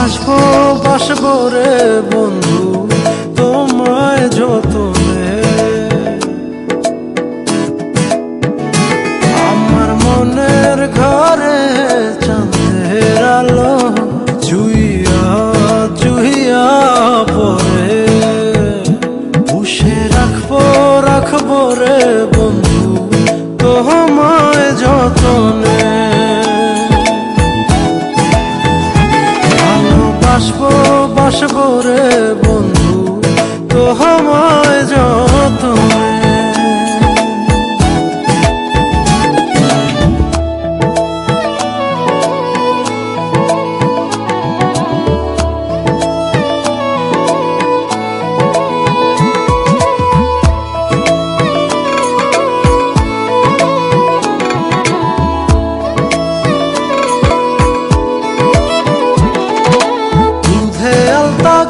বাসবো বাসবো রে বন্ধু তোমায় যতনে। আমার মনের ঘরে চাঁদের আলো চুইয়া চুইয়া পরে, পুষে রাখবো রাখবো রে বন্ধু তোমায় যতনে। ভালোবাসবো বাসবো রে বন্ধু তোমায় যতনে।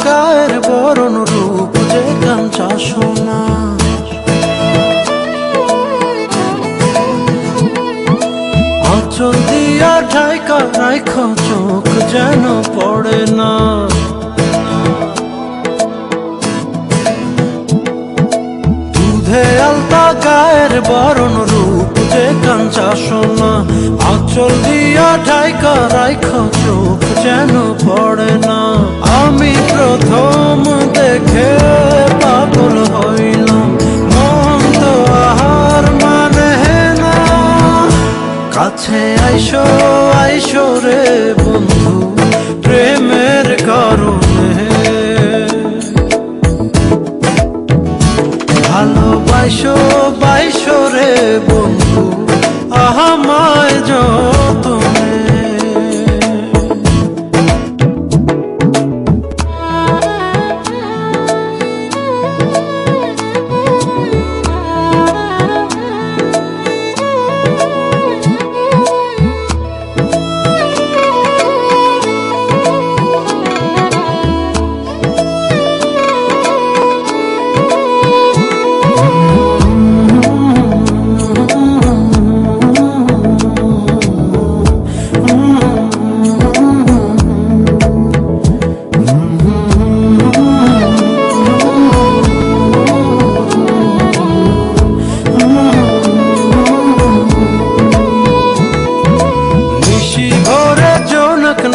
গায়ের বরণ রূপ যে কাঞ্চা সোনা, অচল দিয়া ঢাইকা রাইখ চোখ যেন পড়ে না। দুধে আলতা গায়ের বরণ রূপ যে কাঞ্চা সোনা, অচল দিয়া ঢাইকা রাইখ চোখ যেন পড়ে না। আমি প্রথম দেখে পাগল হইলাম, মন তো আহার মানে না। কাছে আইসো আইসো রে বন্ধু প্রেমের কারণে। ভালোবাসো বাইসো রে বন্ধু আমায় যতনে।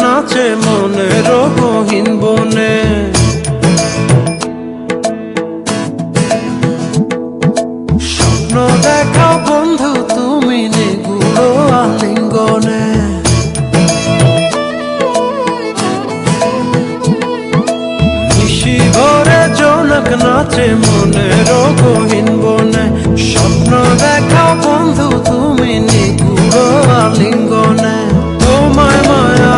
নাচে মনের গহীন বনে, স্বপ্ন দেখাও বন্ধু তুমি নিগুড় আলিঙ্গনে। নিশি ভরে জোনাক নাচে মনের গহীন বনে, স্বপ্ন দেখাও বন্ধু তুমি নিগুড় আলিঙ্গনে। তোমায় মায়া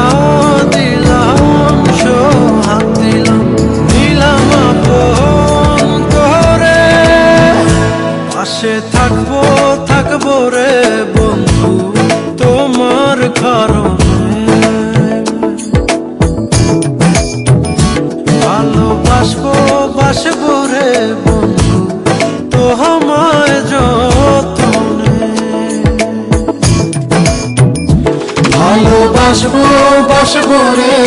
দিলাম সোহাগ দিলাম, নিলাম আপন করে। পাশে থাকবো থাকবো রে বন্ধু তোমার কারণে। ভালোবাসবো বাসবো রে বন্ধু তোমায় যতনে। ভালোবাসবো বাসবো রে